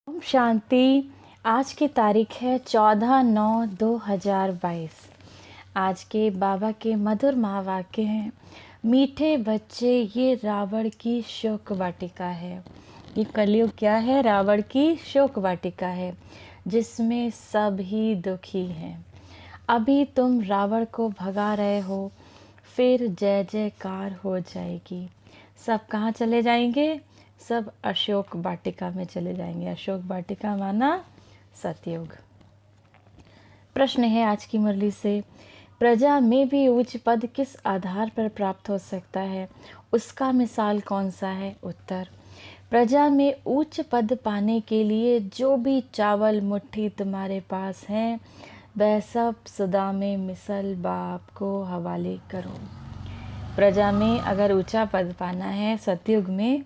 ओम शांति। आज की तारीख है 14/9/2022। आज के बाबा के मधुर महावाक्य हैं, मीठे बच्चे ये रावण की शोक वाटिका है। ये कलयुग क्या है? रावण की शोक वाटिका है जिसमें सब ही दुखी हैं। अभी तुम रावण को भगा रहे हो, फिर जय जयकार हो जाएगी। सब कहाँ चले जाएंगे? सब अशोक वाटिका में चले जाएंगे। अशोक वाटिका माना सतयुग। प्रश्न है आज की मुरली से, प्रजा में भी उच्च पद किस आधार पर प्राप्त हो सकता है? उसका मिसाल कौन सा है? उत्तर, प्रजा में उच्च पद पाने के लिए जो भी चावल मुट्ठी तुम्हारे पास हैं वह सब सुदा में मिसल बाप को हवाले करो। प्रजा में अगर ऊंचा पद पाना है सतयुग में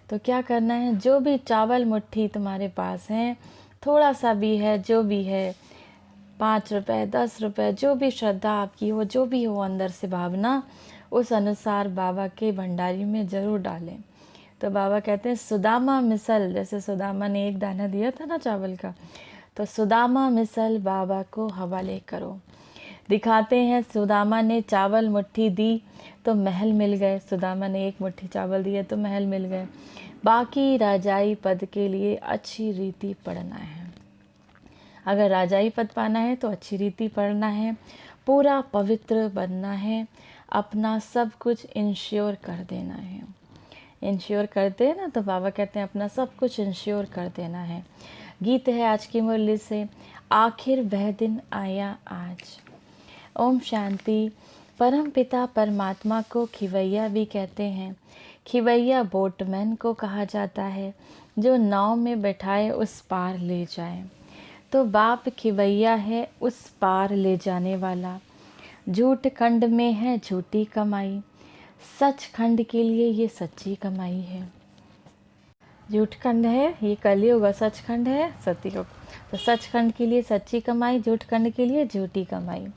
तो क्या करना है? जो भी चावल मुट्ठी तुम्हारे पास है, थोड़ा सा भी है, जो भी है, 5 रुपए 10 रुपए, जो भी श्रद्धा आपकी हो, जो भी हो अंदर से भावना, उस अनुसार बाबा के भंडारी में ज़रूर डालें। तो बाबा कहते हैं सुदामा मिसल, जैसे सुदामा ने एक दाना दिया था ना चावल का, तो सुदामा मिसल बाबा को हवाले करो। दिखाते हैं सुदामा ने चावल मुट्ठी दी तो महल मिल गए। सुदामा ने एक मुट्ठी चावल दिए तो महल मिल गए। बाकी राजाई पद के लिए अच्छी रीति पढ़ना है। अगर राजाई पद पाना है तो अच्छी रीति पढ़ना है, पूरा पवित्र बनना है, अपना सब कुछ इंश्योर कर देना है। इंश्योर करते हैं ना, तो बाबा कहते हैं अपना सब कुछ इंश्योर कर देना है। गीत है आज की मुरली से, आखिर वह दिन आया आज। ओम शांति। परम पिता परमात्मा को खिवैया भी कहते हैं। खिवैया बोटमैन को कहा जाता है जो नाव में बैठाए उस पार ले जाए। तो बाप खिवैया है उस पार ले जाने वाला। झूठ खंड में है झूठी कमाई, सच खंड के लिए ये सच्ची कमाई है। झूठ खंड है ये कलयुग और सच खंड है सतयुग। तो सच खंड के लिए सच्ची कमाई, झूठ खंड के लिए झूठी कमाई।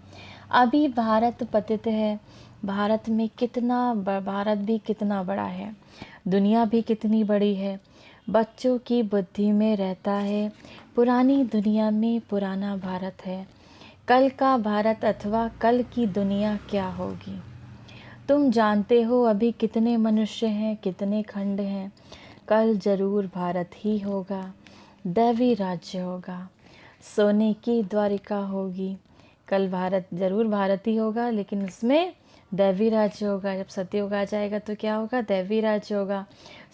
अभी भारत पतित है। भारत भी कितना बड़ा है, दुनिया भी कितनी बड़ी है। बच्चों की बुद्धि में रहता है पुरानी दुनिया में पुराना भारत है। कल का भारत अथवा कल की दुनिया क्या होगी? तुम जानते हो अभी कितने मनुष्य हैं, कितने खंड हैं। कल जरूर भारत ही होगा, दैवी राज्य होगा, सोने की द्वारिका होगी। कल भारत जरूर भारत ही होगा, लेकिन उसमें दैवी राज्य होगा। जब सतयुग आ जाएगा तो क्या होगा? दैवी राज्य होगा,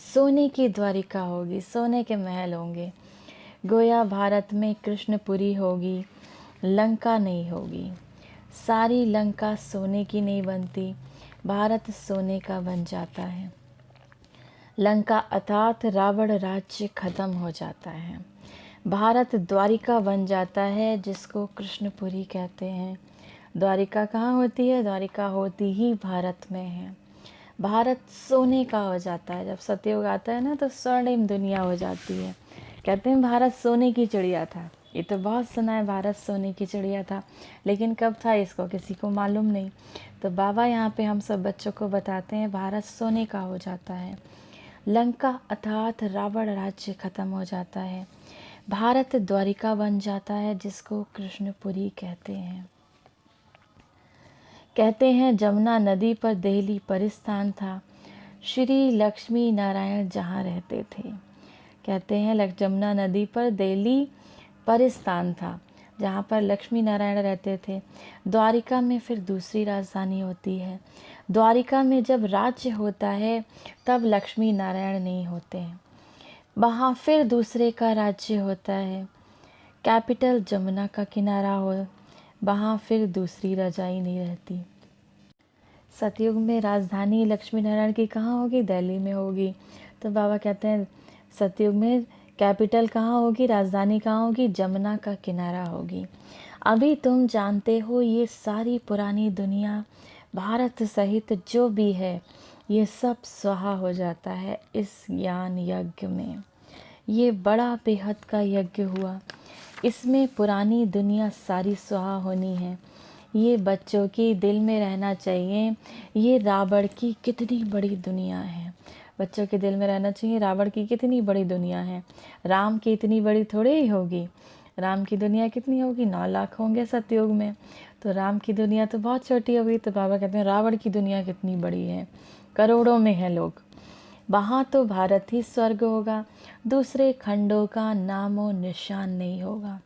सोने की द्वारिका होगी, सोने के महल होंगे। गोया भारत में कृष्णपुरी होगी, लंका नहीं होगी। सारी लंका सोने की नहीं बनती, भारत सोने का बन जाता है। लंका अर्थात रावण राज्य खत्म हो जाता है, भारत द्वारिका बन जाता है जिसको कृष्णपुरी कहते हैं। द्वारिका कहाँ होती है? द्वारिका होती ही भारत में है। भारत सोने का हो जाता है। जब सतयुग आता है ना तो स्वर्णिम दुनिया हो जाती है। कहते हैं भारत सोने की चिड़िया था। ये तो बहुत सुना है, भारत सोने की चिड़िया था, लेकिन कब था इसको किसी को मालूम नहीं। तो बाबा यहाँ पे हम सब बच्चों को बताते हैं भारत सोने का हो जाता है। लंका अर्थात रावण राज्य खत्म हो जाता है, भारत द्वारिका बन जाता है जिसको कृष्णपुरी कहते हैं। कहते हैं जमुना नदी पर देहली परिस्थान था, श्री लक्ष्मी नारायण जहाँ रहते थे। कहते हैं जमुना नदी पर देहली परिस्थान था जहाँ पर लक्ष्मी नारायण रहते थे। द्वारिका में फिर दूसरी राजधानी होती है। द्वारिका में जब राज्य होता है तब लक्ष्मी नारायण नहीं होते हैं, वहाँ फिर दूसरे का राज्य होता है। कैपिटल जमुना का किनारा हो, वहाँ फिर दूसरी रजाई नहीं रहती। सतयुग में राजधानी लक्ष्मी नारायण की कहाँ होगी? दिल्ली में होगी। तो बाबा कहते हैं सतयुग में कैपिटल कहाँ होगी, राजधानी कहाँ होगी? जमुना का किनारा होगी। अभी तुम जानते हो ये सारी पुरानी दुनिया, भारत सहित जो भी है, ये सब स्वाहा हो जाता है इस ज्ञान यज्ञ में। ये बड़ा बेहद का यज्ञ हुआ, इसमें पुरानी दुनिया सारी स्वाहा होनी है। ये बच्चों की दिल में रहना चाहिए, ये रावण की कितनी बड़ी दुनिया है। बच्चों के दिल में रहना चाहिए रावण की कितनी बड़ी दुनिया है, राम की इतनी बड़ी थोड़ी ही होगी। राम की दुनिया कितनी होगी, 9 लाख होंगे सतयुग में, तो राम की दुनिया तो बहुत छोटी होगी। तो बाबा कहते हैं रावण की दुनिया कितनी बड़ी है, करोड़ों में है लोग। वहाँ तो भारत ही स्वर्ग होगा, दूसरे खंडों का नामो निशान नहीं होगा।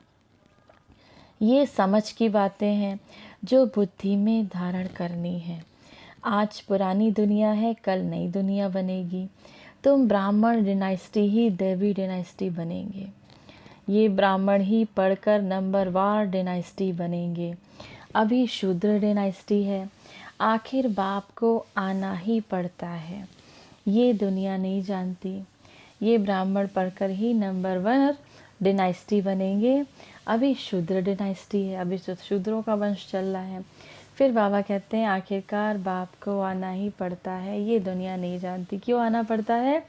ये समझ की बातें हैं जो बुद्धि में धारण करनी है। आज पुरानी दुनिया है, कल नई दुनिया बनेगी। तुम ब्राह्मण डिनाइस्टी ही देवी डिनाइस्टी बनेंगे। ये ब्राह्मण ही पढ़कर नंबरवार डिनाइस्टी बनेंगे। अभी शूद्र डिनाइस्टी है, आखिर बाप को आना ही पड़ता है। ये दुनिया नहीं जानती। ये ब्राह्मण पढ़कर ही नंबर 1 डिनाइस्टी बनेंगे। अभी शूद्र डिनाइस्टी है, अभी शूद्रों का वंश चल रहा है। फिर बाबा कहते हैं आखिरकार बाप को आना ही पड़ता है। ये दुनिया नहीं जानती क्यों आना पड़ता है,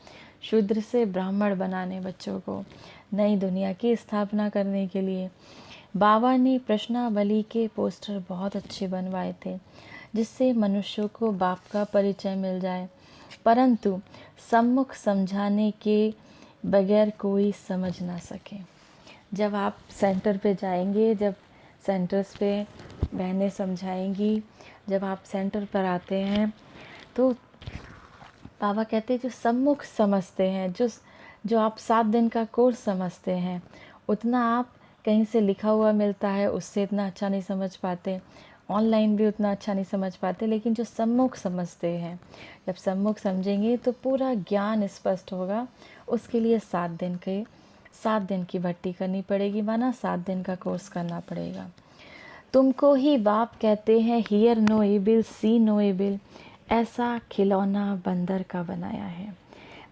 शूद्र से ब्राह्मण बनाने बच्चों को, नई दुनिया की स्थापना करने के लिए। बाबा ने प्रश्नावली के पोस्टर बहुत अच्छे बनवाए थे जिससे मनुष्यों को बाप का परिचय मिल जाए, परंतु सम्मुख समझाने के बगैर कोई समझ ना सके। जब आप सेंटर पे जाएंगे, जब सेंटर्स पे बहनें समझाएंगी, जब आप सेंटर पर आते हैं तो बाबा कहते हैं जो सम्मुख समझते हैं, जो आप 7 दिन का कोर्स समझते हैं, उतना आप कहीं से लिखा हुआ मिलता है उससे इतना अच्छा नहीं समझ पाते, ऑनलाइन भी उतना अच्छा नहीं समझ पाते। लेकिन जो सम्मुख समझते हैं, जब सम्मुख समझेंगे तो पूरा ज्ञान स्पष्ट होगा। उसके लिए 7 दिन की भट्टी करनी पड़ेगी, माना 7 दिन का कोर्स करना पड़ेगा। तुमको ही बाप कहते हैं hear no evil see no evil, ऐसा खिलौना बंदर का बनाया है।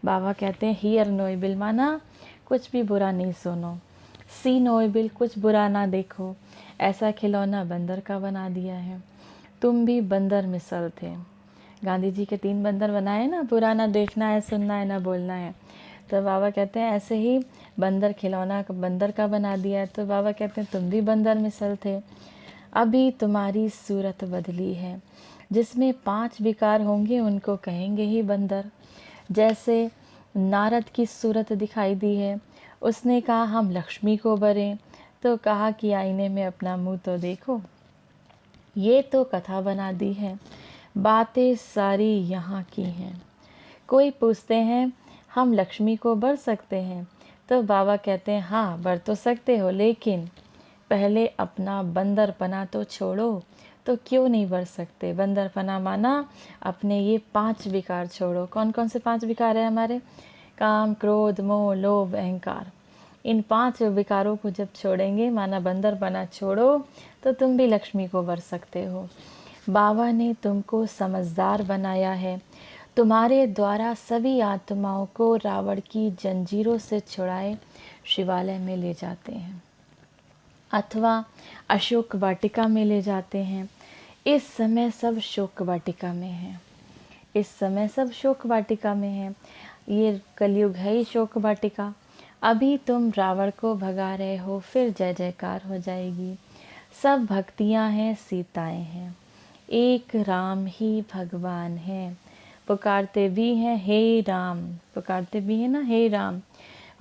बाबा कहते हैं हियर नो एबिल माना कुछ भी बुरा नहीं सुनो, सी नो एबिल कुछ बुरा ना देखो, ऐसा खिलौना बंदर का बना दिया है। तुम भी बंदर मिसल थे। गांधी जी के 3 बंदर बनाए ना, बुरा ना देखना है, सुनना है, ना बोलना है। तो बाबा कहते हैं ऐसे ही बंदर खिलौना बंदर का बना दिया है। तो बाबा कहते हैं तुम भी बंदर मिसल थे। अभी तुम्हारी सूरत बदली है, जिसमें 5 विकार होंगे उनको कहेंगे ही बंदर। जैसे नारद की सूरत दिखाई दी है, उसने कहा हम लक्ष्मी को बरें, तो कहा कि आईने में अपना मुंह तो देखो। ये तो कथा बना दी है, बातें सारी यहाँ की हैं। कोई पूछते हैं हम लक्ष्मी को बर सकते हैं, तो बाबा कहते हैं हाँ बर तो सकते हो, लेकिन पहले अपना बंदरपना तो छोड़ो। तो क्यों नहीं बर सकते? बंदरपना माना अपने ये 5 विकार छोड़ो। कौन कौन से 5 विकार है हमारे? काम, क्रोध, मोह, लोभ, अहंकार। इन 5 विकारों को जब छोड़ेंगे, माना बंदरपना छोड़ो, तो तुम भी लक्ष्मी को बर सकते हो। बाबा ने तुमको समझदार बनाया है। तुम्हारे द्वारा सभी आत्माओं को रावण की जंजीरों से छुड़ाए शिवालय में ले जाते हैं अथवा अशोक वाटिका में ले जाते हैं। इस समय सब शोक वाटिका में हैं। इस समय सब शोक वाटिका में हैं। ये कलयुग है ही शोक वाटिका। अभी तुम रावण को भगा रहे हो, फिर जय जयकार हो जाएगी। सब भक्तियाँ हैं, सीताएं हैं, एक राम ही भगवान है। पुकारते भी हैं हे राम, पुकारते भी हैं ना हे राम।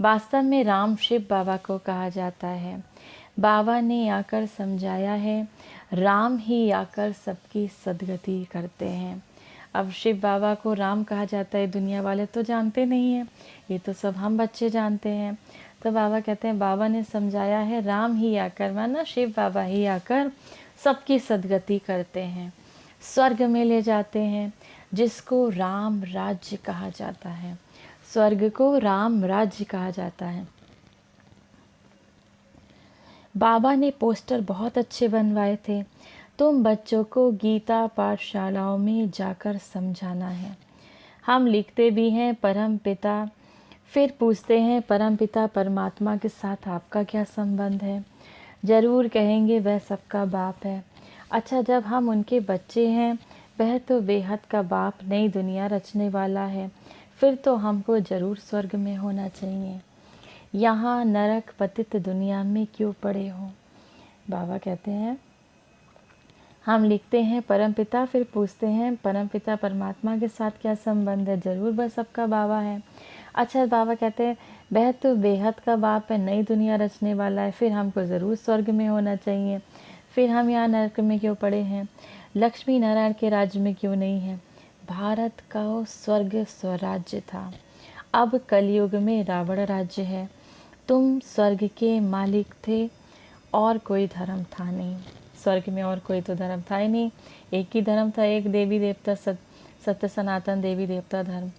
वास्तव में राम शिव बाबा को कहा जाता है। बाबा ने आकर समझाया है, राम ही आकर सबकी सद्गति करते हैं। अब शिव बाबा को राम कहा जाता है, दुनिया वाले तो जानते नहीं हैं, ये तो सब हम बच्चे जानते हैं। तो बाबा कहते हैं बाबा ने समझाया है, राम ही आकर, माना शिव बाबा ही आकर सबकी सद्गति करते हैं, स्वर्ग में ले जाते हैं, जिसको राम राज्य कहा जाता है। स्वर्ग को राम राज्य कहा जाता है। बाबा ने पोस्टर बहुत अच्छे बनवाए थे। तुम बच्चों को गीता पाठशालाओं में जाकर समझाना है। हम लिखते भी हैं परम पिता, फिर पूछते हैं परम पिता परमात्मा के साथ आपका क्या संबंध है? ज़रूर कहेंगे वह सबका बाप है। अच्छा, जब हम उनके बच्चे हैं, वह तो बेहद का बाप नई दुनिया रचने वाला है, फिर तो हमको ज़रूर स्वर्ग में होना चाहिए। यहाँ नरक पतित दुनिया में क्यों पड़े हो? बाबा कहते हैं हम लिखते हैं परमपिता, फिर पूछते हैं परमपिता परमात्मा के साथ क्या संबंध है? ज़रूर वह सबका बाबा है। अच्छा, बाबा कहते हैं वह तो बेहद का बाप है, नई दुनिया रचने वाला है, फिर हमको ज़रूर स्वर्ग में होना चाहिए, फिर हम यहाँ नरक में क्यों पड़े हैं? लक्ष्मी नारायण के राज्य में क्यों नहीं है? भारत का स्वर्ग स्वराज्य था, अब कलयुग में रावण राज्य है। तुम स्वर्ग के मालिक थे और कोई धर्म था नहीं। स्वर्ग में और कोई तो धर्म था ही नहीं, एक ही धर्म था, एक देवी देवता, सत्य सनातन देवी देवता धर्म।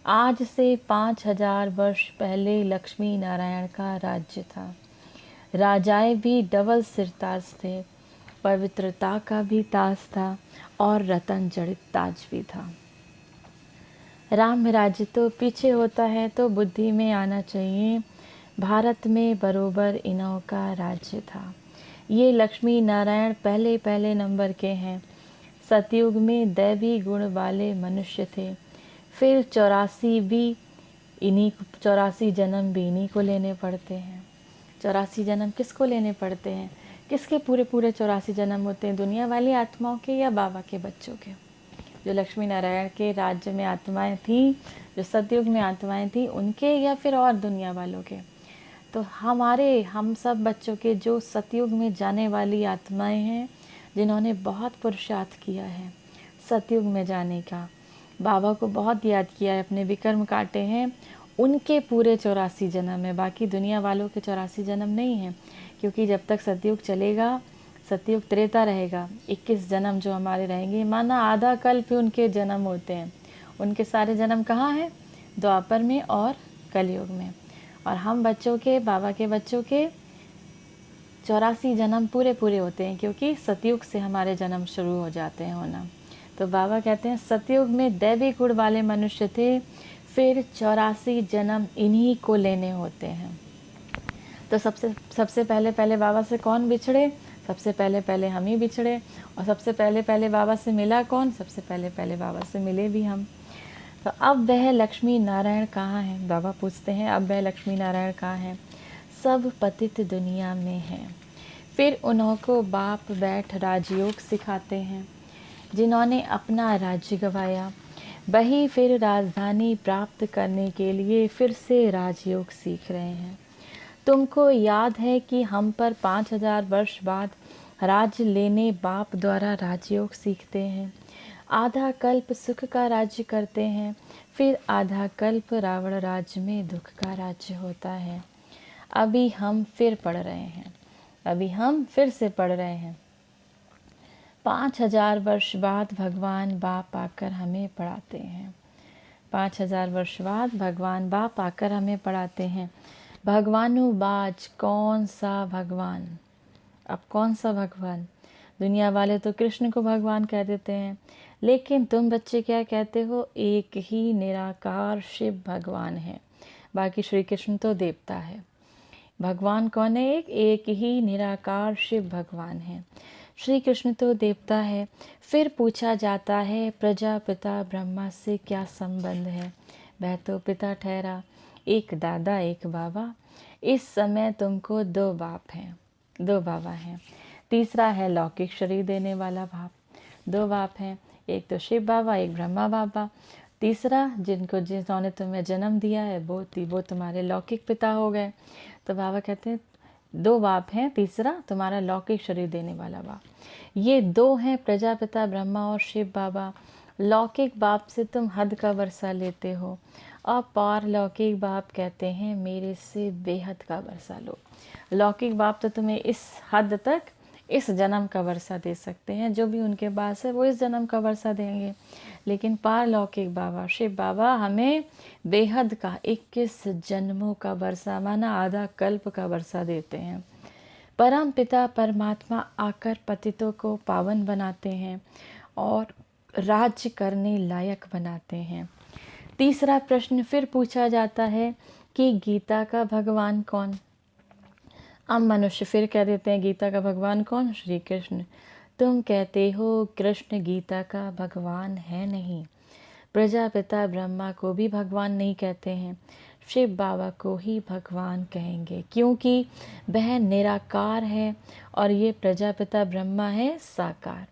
आज से 5000 वर्ष पहले लक्ष्मी नारायण का राज्य था। राजाएं भी डबल सिरताज थे, पवित्रता का भी ताज था और रतन जड़ित ताज भी था। राम राज्य तो पीछे होता है तो बुद्धि में आना चाहिए, भारत में बरोबर इन्हों का राज्य था। ये लक्ष्मी नारायण पहले पहले नंबर के हैं। सतयुग में दैवी गुण वाले मनुष्य थे, फिर 84 जन्म भी इन्हीं को लेने पड़ते हैं। 84 जन्म किसको लेने पड़ते हैं? किसके पूरे पूरे 84 जन्म होते हैं? दुनिया वाली आत्माओं के या बाबा के बच्चों के? जो लक्ष्मी नारायण के राज्य में आत्माएं थीं, जो सतयुग में आत्माएं थीं, उनके या फिर और दुनिया वालों के? तो हम सब बच्चों के जो सतयुग में जाने वाली आत्माएं हैं, जिन्होंने बहुत पुरुषार्थ किया है सतयुग में जाने का, बाबा को बहुत याद किया है, अपने विकर्म काटे हैं, उनके पूरे 84 जन्म है। बाकी दुनिया वालों के 84 जन्म नहीं है, क्योंकि जब तक सतयुग चलेगा, सतयुग त्रेता रहेगा, 21 जन्म जो हमारे रहेंगे, माना आधा कल्प ही उनके जन्म होते हैं। उनके सारे जन्म कहाँ हैं? द्वापर में और कलयुग में। और हम बच्चों के, बाबा के बच्चों के 84 जन्म पूरे पूरे होते हैं, क्योंकि सतयुग से हमारे जन्म शुरू हो जाते हैं होना। तो बाबा कहते हैं सतयुग में दैवी गुण वाले मनुष्य थे, फिर 84 जन्म इन्हीं को लेने होते हैं। तो सबसे पहले पहले बाबा से कौन बिछड़े? सबसे पहले पहले हम ही बिछड़े। और सबसे पहले पहले बाबा से मिला कौन? सबसे पहले पहले बाबा से मिले भी हम। तो अब वह लक्ष्मी नारायण कहाँ हैं? बाबा पूछते हैं अब वह लक्ष्मी नारायण कहाँ हैं? सब पतित दुनिया में हैं। फिर उन्हों को बाप बैठ राजयोग सिखाते हैं। जिन्होंने अपना राज्य गंवाया, वही फिर राजधानी प्राप्त करने के लिए फिर से राजयोग सीख रहे हैं। तुमको याद है कि हम पर 5000 वर्ष बाद राज्य लेने बाप द्वारा राजयोग सीखते हैं। आधा कल्प सुख का राज्य करते हैं, फिर आधा कल्प रावण राज्य में दुख का राज्य होता है। अभी हम फिर पढ़ रहे हैं। 5000 वर्ष बाद भगवान बाप आकर हमें पढ़ाते हैं। 5000 वर्ष बाद भगवान बाप आकर हमें पढ़ाते हैं। भगवानु बाज कौन सा भगवान? अब कौन सा भगवान? दुनिया वाले तो कृष्ण को भगवान कह देते हैं, लेकिन तुम बच्चे क्या कहते हो? एक ही निराकार शिव भगवान है, बाकी श्री कृष्ण तो देवता है। भगवान कौन है? एक ही निराकार शिव भगवान है। श्री कृष्ण तो देवता है। फिर पूछा जाता है प्रजापिता ब्रह्मा से क्या संबंध है? वह तो पिता ठहरा, एक दादा एक बाबा। इस समय तुमको दो बाबा हैं। तीसरा है लौकिक शरीर देने वाला बाप। दो बाप हैं, एक तो शिव बाबा, एक ब्रह्मा बाबा। तीसरा जिन्होंने तुम्हें जन्म दिया है वो तुम्हारे लौकिक पिता हो गए। तो बाबा कहते हैं दो बाप हैं, तीसरा तुम्हारा लौकिक शरीर देने वाला बाप। ये दो हैं प्रजापिता ब्रह्मा और शिव बाबा। लौकिक बाप से तुम हद का वर्षा लेते हो, और पारलौकिक बाप कहते हैं मेरे से बेहद का वर्षा लो। लौकिक बाप तो तुम्हें इस हद तक, इस जन्म का वर्षा दे सकते हैं, जो भी उनके पास है वो इस जन्म का वर्षा देंगे। लेकिन पारलौकिक बाबा शिव बाबा हमें बेहद का 21 जन्मों का वर्षा, माना आधा कल्प का वर्षा देते हैं। परम पिता परमात्मा आकर पतितों को पावन बनाते हैं और राज्य करने लायक बनाते हैं। तीसरा प्रश्न फिर पूछा जाता है कि गीता का भगवान कौन? अब मनुष्य फिर कह देते हैं गीता का भगवान कौन? श्री कृष्ण। तुम कहते हो कृष्ण गीता का भगवान है नहीं। प्रजापिता ब्रह्मा को भी भगवान नहीं कहते हैं, शिव बाबा को ही भगवान कहेंगे, क्योंकि वह निराकार है और ये प्रजापिता ब्रह्मा है साकार।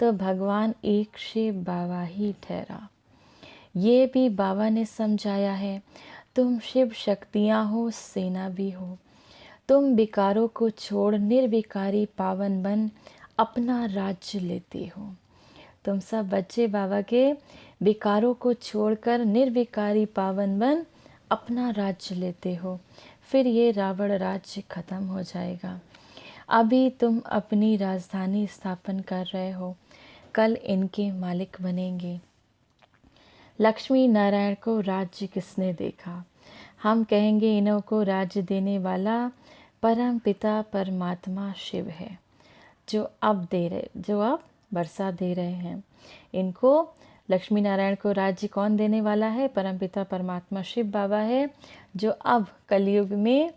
तो भगवान एक शिव बाबा ही ठहरा। ये भी बाबा ने समझाया है, तुम शिव शक्तियाँ हो, सेना भी हो। तुम विकारों को छोड़ निर्विकारी पावन बन अपना राज्य लेते हो। तुम सब बच्चे बाबा के विकारों को छोड़कर निर्विकारी पावन बन अपना राज्य लेते हो। फिर ये रावण राज्य खत्म हो जाएगा। अभी तुम अपनी राजधानी स्थापन कर रहे हो, कल इनके मालिक बनेंगे। लक्ष्मी नारायण को राज्य किसने देखा? हम कहेंगे इन्हों को राज्य देने वाला परम पिता परमात्मा शिव है, जो अब वर्षा दे रहे हैं। इनको लक्ष्मी नारायण को राज्य कौन देने वाला है? परमपिता परमात्मा शिव बाबा है, जो अब कलयुग में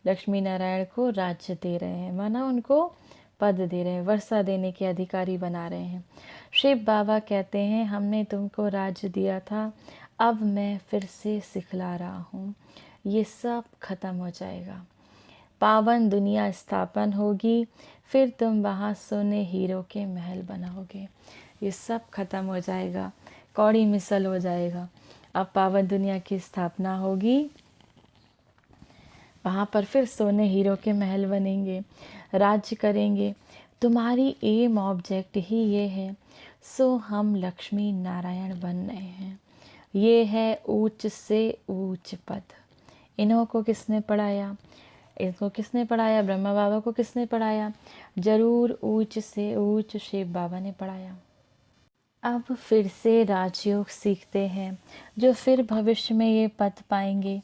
लक्ष्मी नारायण को राज्य दे रहे हैं, माना उनको पद दे रहे हैं, वर्षा देने के अधिकारी बना रहे हैं। शिव बाबा कहते हैं, हमने तुमको राज्य दिया था, अब मैं फिर से सिखला रहा हूँ। ये सब खत्म हो जाएगा, पावन दुनिया स्थापन होगी, फिर तुम वहाँ सोने हीरो के महल बनाओगे। ये सब खत्म हो जाएगा, कौड़ी मिसल हो जाएगा। अब पावन दुनिया की स्थापना होगी, वहाँ पर फिर सोने हीरो के महल बनेंगे, राज्य करेंगे। तुम्हारी एम ऑब्जेक्ट ही ये है, सो हम लक्ष्मी नारायण बन रहे हैं। ये है ऊंच से ऊंच पद। इन्हों को किसने पढ़ाया? इसको किसने पढ़ाया? ब्रह्मा बाबा को किसने पढ़ाया? जरूर ऊंच से ऊंच शिव बाबा ने पढ़ाया। अब फिर से राजयोग सीखते हैं, जो फिर भविष्य में ये पद पाएंगे।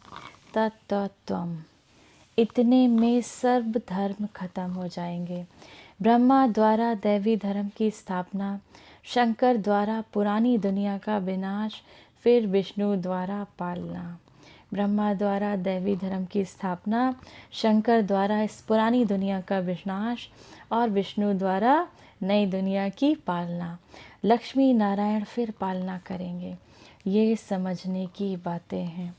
तत्त्वम, इतने में सर्व धर्म खत्म हो जाएंगे। ब्रह्मा द्वारा दैवी धर्म की स्थापना, शंकर द्वारा पुरानी दुनिया का विनाश, फिर विष्णु द्वारा पालना। ब्रह्मा द्वारा दैवी धर्म की स्थापना, शंकर द्वारा इस पुरानी दुनिया का विनाश और विष्णु द्वारा नई दुनिया की पालना। लक्ष्मी नारायण फिर पालना करेंगे। ये समझने की बातें हैं।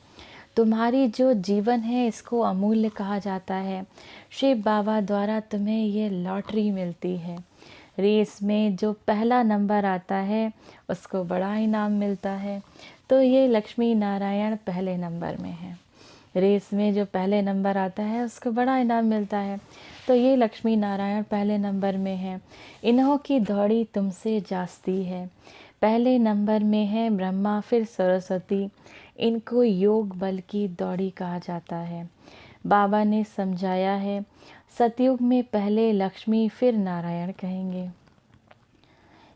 तुम्हारी जो जीवन है इसको अमूल्य कहा जाता है। शिव बाबा द्वारा तुम्हें ये लॉटरी मिलती है। रेस में जो पहला नंबर आता है उसको बड़ा इनाम मिलता है, तो ये लक्ष्मी नारायण पहले नंबर में है। रेस में जो पहले नंबर आता है उसको बड़ा इनाम मिलता है, तो ये लक्ष्मी नारायण पहले नंबर में है। इन्हों की दौड़ी तुमसे जास्ती है। पहले नंबर में है ब्रह्मा, फिर सरस्वती। इनको योग बल की दौड़ी कहा जाता है। बाबा ने समझाया है, सतयुग में पहले लक्ष्मी फिर नारायण कहेंगे।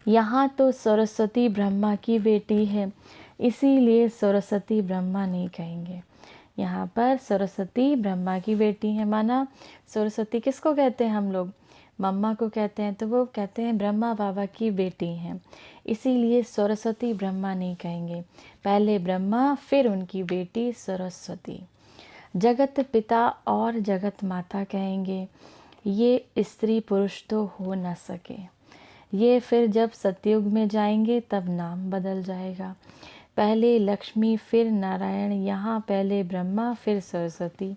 यहाँ तो सरस्वती ब्रह्मा की बेटी है, इसीलिए सरस्वती ब्रह्मा नहीं कहेंगे। यहाँ पर सरस्वती ब्रह्मा की बेटी है, माना सरस्वती किसको कहते हैं हम लोग? मम्मा को कहते हैं, तो वो कहते हैं ब्रह्मा बाबा की बेटी हैं, इसीलिए सरस्वती ब्रह्मा नहीं कहेंगे। पहले ब्रह्मा, फिर उनकी बेटी सरस्वती। जगत पिता और जगत माता कहेंगे। ये स्त्री पुरुष तो हो न सके। ये फिर जब सतयुग में जाएंगे तब नाम बदल जाएगा। पहले लक्ष्मी फिर नारायण, यहाँ पहले ब्रह्मा फिर सरस्वती।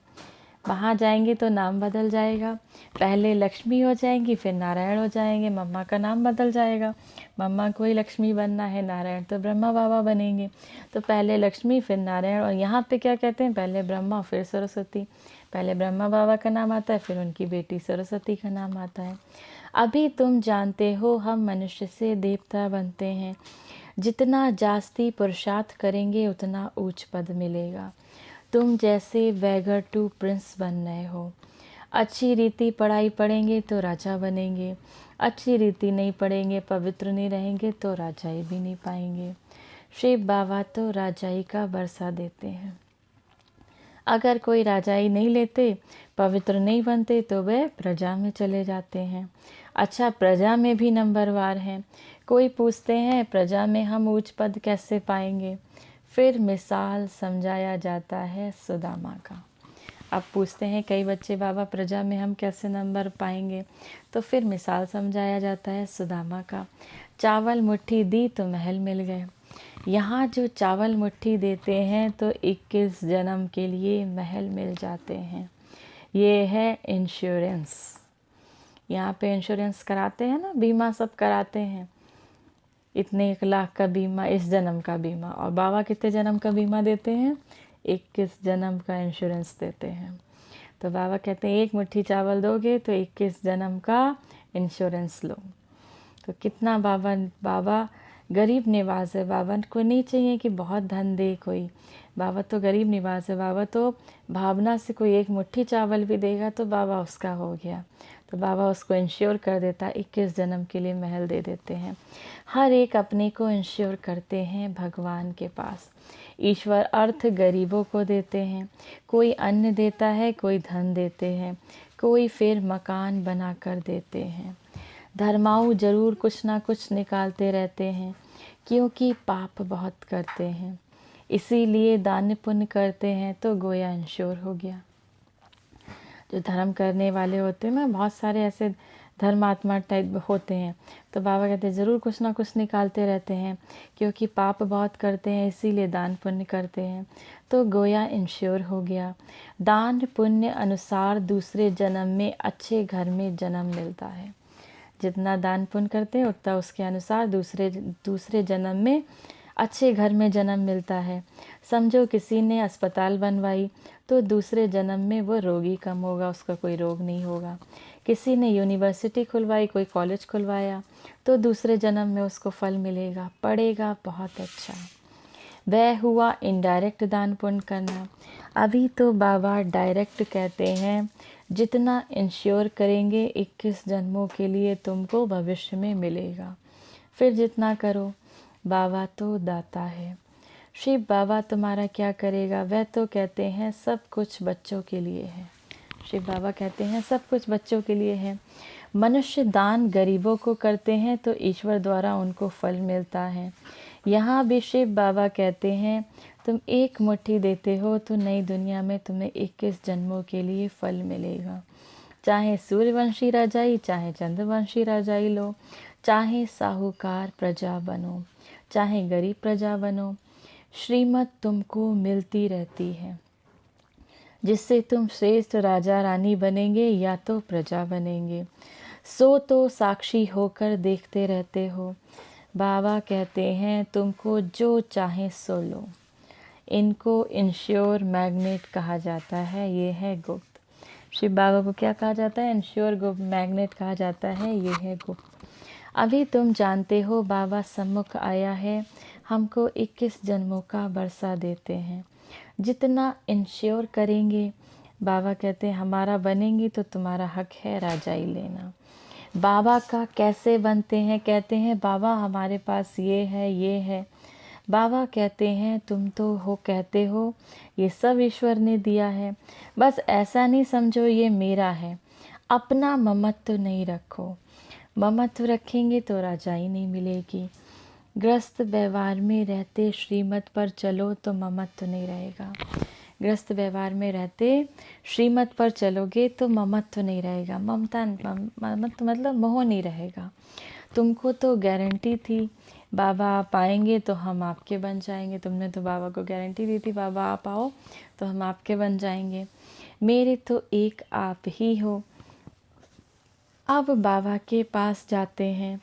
वहाँ जाएंगे तो नाम बदल जाएगा। पहले लक्ष्मी हो जाएंगी, फिर नारायण हो जाएंगे। मम्मा का नाम बदल जाएगा। मम्मा को ही लक्ष्मी बनना है, नारायण तो ब्रह्मा बाबा बनेंगे। तो पहले लक्ष्मी फिर नारायण, और यहाँ पे क्या कहते हैं? पहले ब्रह्मा फिर सरस्वती। पहले ब्रह्मा बाबा का नाम आता है, फिर उनकी बेटी सरस्वती का नाम आता है। अभी तुम जानते हो हम मनुष्य से देवता बनते हैं। जितना जास्ती पुरुषार्थ करेंगे उतना ऊंच पद मिलेगा। तुम जैसे वैगर टू प्रिंस बन रहे हो। अच्छी रीति पढ़ाई पढ़ेंगे तो राजा बनेंगे, अच्छी रीति नहीं पढ़ेंगे, पवित्र नहीं रहेंगे तो राजाई भी नहीं पाएंगे। शिव बाबा तो राजाई का वर्षा देते हैं। अगर कोई राजाई नहीं लेते, पवित्र नहीं बनते, तो वे प्रजा में चले जाते हैं। अच्छा, प्रजा में भी नंबरवार हैं। कोई पूछते हैं प्रजा में हम उच्च पद कैसे पाएंगे? फिर मिसाल समझाया जाता है सुदामा का। अब पूछते हैं कई बच्चे, बाबा प्रजा में हम कैसे नंबर पाएंगे? तो फिर मिसाल समझाया जाता है सुदामा का। चावल मुट्ठी दी तो महल मिल गए। यहाँ जो चावल मुट्ठी देते हैं तो 21 जन्म के लिए महल मिल जाते हैं। ये है इंश्योरेंस। यहाँ पे इंश्योरेंस कराते हैं ना, बीमा सब कराते हैं। इतने 1 लाख का बीमा, इस जन्म का बीमा। और बाबा कितने जन्म का बीमा देते हैं? 21 जन्म का इंश्योरेंस देते हैं। तो बाबा कहते हैं 1 मुट्ठी चावल दोगे तो 21 जन्म का इंश्योरेंस लो। तो कितना बाबा गरीब निवाज है। बाबा को नहीं चाहिए कि बहुत धन दे कोई, बाबा तो गरीब निवाज है। बाबा तो भावना से कोई 1 मुट्ठी चावल भी देगा तो बाबा उसका हो गया। तो बाबा उसको इंश्योर कर देता, 21 जन्म के लिए महल दे देते हैं। हर एक अपने को इंश्योर करते हैं भगवान के पास। ईश्वर अर्थ गरीबों को देते हैं, कोई अन्न देता है, कोई धन देते हैं, कोई फिर मकान बना कर देते हैं। धर्माऊ जरूर कुछ ना कुछ निकालते रहते हैं, क्योंकि पाप बहुत करते हैं, इसीलिए दान पुण्य करते हैं तो गोया इंश्योर हो गया। जो धर्म करने वाले होते हैं ना, बहुत सारे ऐसे धर्मात्मा टाइप होते हैं, तो बाबा कहते हैं ज़रूर कुछ ना कुछ निकालते रहते हैं, क्योंकि पाप बहुत करते हैं इसीलिए दान पुण्य करते हैं, तो गोया इंश्योर हो गया। दान पुण्य अनुसार दूसरे जन्म में अच्छे घर में जन्म मिलता है। जितना दान पुण्य करते हैं उतना उसके अनुसार दूसरे जन्म में अच्छे घर में जन्म मिलता है। समझो किसी ने अस्पताल बनवाई तो दूसरे जन्म में वो रोगी कम होगा, उसका कोई रोग नहीं होगा। किसी ने यूनिवर्सिटी खुलवाई, कोई कॉलेज खुलवाया, तो दूसरे जन्म में उसको फल मिलेगा, पढ़ेगा बहुत अच्छा। वह हुआ इनडायरेक्ट दान पुण्य करना। अभी तो बाबा डायरेक्ट कहते हैं जितना इंश्योर करेंगे 21 जन्मों के लिए तुमको भविष्य में मिलेगा। फिर जितना करो, बाबा तो दाता है। शिव बाबा तुम्हारा क्या करेगा? वह तो कहते हैं सब कुछ बच्चों के लिए है। शिव बाबा कहते हैं सब कुछ बच्चों के लिए है। मनुष्य दान गरीबों को करते हैं तो ईश्वर द्वारा उनको फल मिलता है। यहाँ भी शिव बाबा कहते हैं तुम 1 मुट्ठी देते हो तो नई दुनिया में तुम्हें 21 जन्मों के लिए फल मिलेगा। चाहे सूर्यवंशी राजाई, चाहे चंद्रवंशी राजाई लो, चाहे साहूकार प्रजा बनो, चाहे गरीब प्रजा बनो, श्रीमत तुमको मिलती रहती है, जिससे तुम श्रेष्ठ राजा रानी बनेंगे या तो प्रजा बनेंगे। सो तो साक्षी होकर देखते रहते हो। बाबा कहते हैं तुमको जो चाहे सो लो। इनको इंश्योर मैग्नेट कहा जाता है। ये है गुप्त। शिव बाबा को क्या कहा जाता है? इंश्योर गुप्त मैग्नेट कहा जाता है। ये है गुप्त। अभी तुम जानते हो बाबा सम्मुख आया है, हमको 21 जन्मों का बरसा देते हैं। जितना इंश्योर करेंगे, बाबा कहते हैं हमारा बनेंगी तो तुम्हारा हक है राजाई लेना। बाबा का कैसे बनते हैं? कहते हैं बाबा हमारे पास ये है, ये है। बाबा कहते हैं तुम तो हो कहते हो ये सब ईश्वर ने दिया है, बस ऐसा नहीं समझो ये मेरा है। अपना ममत्व नहीं रखो। ममत्व रखेंगे तो राजाई नहीं मिलेगी। ग्रस्त व्यवहार में रहते श्रीमत पर चलो तो ममत्व नहीं रहेगा। ग्रस्त व्यवहार में रहते श्रीमत पर चलोगे तो ममत्व नहीं रहेगा। ममत्व मतलब मोह नहीं रहेगा। तुमको तो गारंटी थी बाबा आप आएंगे तो हम आपके बन जाएंगे। तुमने तो बाबा को गारंटी दी थी बाबा आप आओ तो हम आपके बन जाएंगे। मेरे तो एक आप ही हो। अब बाबा के पास जाते हैं,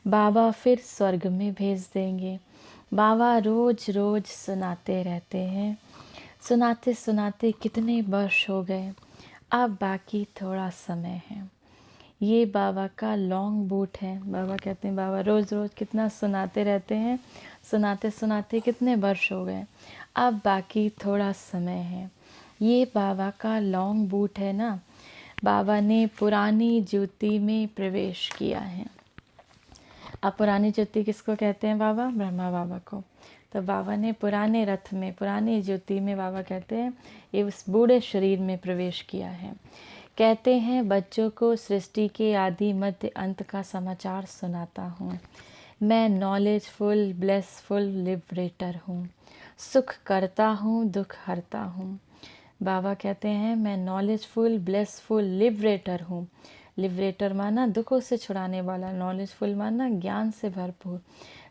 बाबा फिर स्वर्ग में भेज देंगे। बाबा रोज रोज सुनाते रहते हैं। सुनाते सुनाते कितने वर्ष हो गए, अब बाकी थोड़ा समय है। ये बाबा का लॉन्ग बूट है। बाबा कहते हैं बाबा रोज़ रोज़ कितना सुनाते रहते हैं, सुनाते सुनाते कितने वर्ष हो गए, अब बाकी थोड़ा समय है। ये बाबा का लॉन्ग बूट है ना। बाबा ने पुरानी ज्योति में प्रवेश किया है। अब पुरानी ज्योति किसको कहते हैं? बाबा ब्रह्मा बाबा को। तो बाबा ने पुराने रथ में, पुरानी ज्योति में, बाबा कहते हैं ये उस बूढ़े शरीर में प्रवेश किया है। कहते हैं बच्चों को सृष्टि के आदि मध्य अंत का समाचार सुनाता हूँ। मैं नॉलेजफुल ब्लेसफुल लिबरेटर हूँ। सुख करता हूँ, दुख हरता हूँ। बाबा कहते हैं मैं नॉलेजफुल ब्लेसफुल लिबरेटर हूँ। लिबरेटर माना दुखों से छुड़ाने वाला, नॉलेजफुल माना ज्ञान से भरपूर,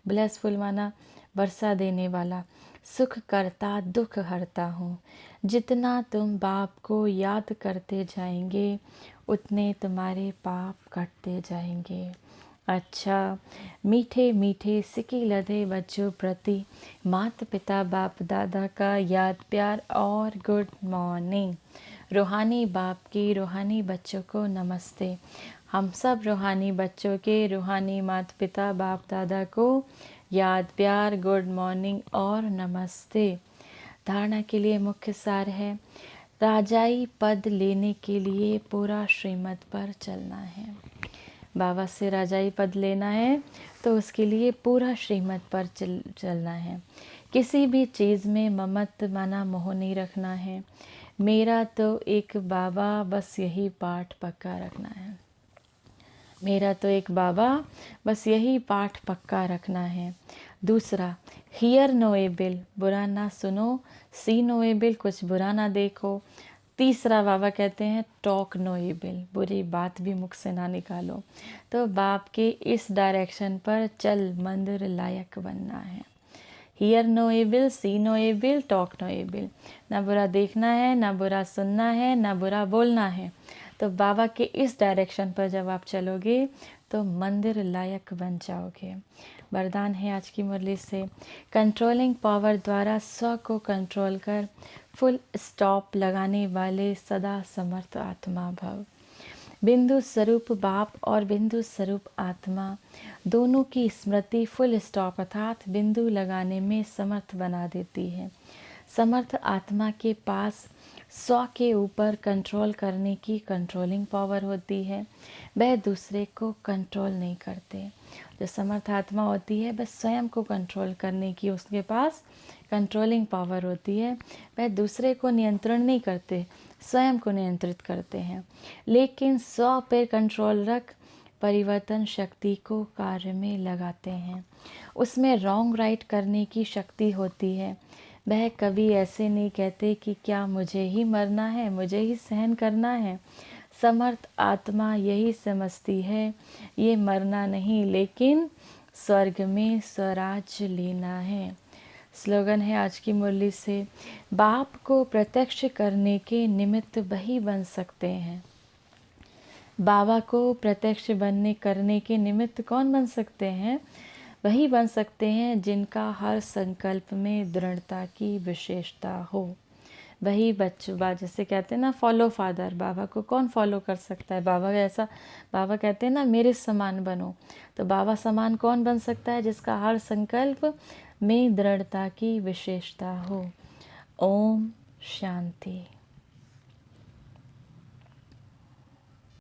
ब्लेसफुल माना वर्षा देने वाला, सुख करता दुख हरता हूँ। जितना तुम बाप को याद करते जाएंगे उतने तुम्हारे पाप कटते जाएंगे। अच्छा। मीठे मीठे सिके लधे बच्चों प्रति माता पिता बाप दादा का याद प्यार और गुड मॉर्निंग। रूहानी बाप की रूहानी बच्चों को नमस्ते। हम सब रूहानी बच्चों के रूहानी माता पिता बाप दादा को याद प्यार गुड मॉर्निंग और नमस्ते। धारणा के लिए मुख्य सार है, राजाई पद लेने के लिए पूरा श्रीमत पर चलना है। बाबा से राजाई पद लेना है तो उसके लिए पूरा श्रीमत पर चलना है। किसी भी चीज़ में ममत माना मोह नहीं रखना है। मेरा तो एक बाबा बस यही पाठ पक्का रखना है। मेरा तो एक बाबा बस यही पाठ पक्का रखना है। दूसरा, हियर नो एबिल, बुरा ना सुनो, सी नो एबिल, कुछ बुरा ना देखो। तीसरा बाबा कहते हैं टॉक नो एबिल, बुरी बात भी मुख से ना निकालो। तो बाप के इस डायरेक्शन पर चल मंदिर लायक बनना है। Hear no evil, see no evil, talk no evil, ना बुरा देखना है, ना बुरा सुनना है, ना बुरा बोलना है। तो बाबा के इस डायरेक्शन पर जब आप चलोगे तो मंदिर लायक बन जाओगे। वरदान है आज की मुरली से, कंट्रोलिंग पावर द्वारा स्व को कंट्रोल कर फुल स्टॉप लगाने वाले सदा समर्थ आत्मा भव। बिंदु स्वरूप बाप और बिंदु स्वरूप आत्मा दोनों की स्मृति फुल स्टॉप अर्थात बिंदु लगाने में समर्थ बना देती है। समर्थ आत्मा के पास 100 के ऊपर कंट्रोल करने की कंट्रोलिंग पावर होती है। वह दूसरे को कंट्रोल नहीं करते। जो समर्थ आत्मा होती है बस स्वयं को कंट्रोल करने की उसके पास कंट्रोलिंग पावर होती है। वह दूसरे को नियंत्रण नहीं करते, स्वयं को नियंत्रित करते हैं। लेकिन 100 पे कंट्रोल रख परिवर्तन शक्ति को कार्य में लगाते हैं। उसमें रॉन्ग राइट करने की शक्ति होती है। वह कभी ऐसे नहीं कहते कि क्या मुझे ही मरना है, मुझे ही सहन करना है। समर्थ आत्मा यही समझती है, ये मरना नहीं लेकिन स्वर्ग में स्वराज्य लेना है। स्लोगन है आज की मुरली से, बाप को प्रत्यक्ष करने के निमित्त वही बन सकते हैं। बाबा को प्रत्यक्ष बनने करने के निमित्त कौन बन सकते हैं? वही बन सकते हैं जिनका हर संकल्प में दृढ़ता की विशेषता हो। वही बच्चों जैसे कहते हैं ना, फॉलो फादर। बाबा को कौन फॉलो कर सकता है? बाबा ऐसा, बाबा कहते हैं ना मेरे समान बनो। तो बाबा समान कौन बन सकता है? जिसका हर संकल्प में दृढ़ता की विशेषता हो। ओम शांति।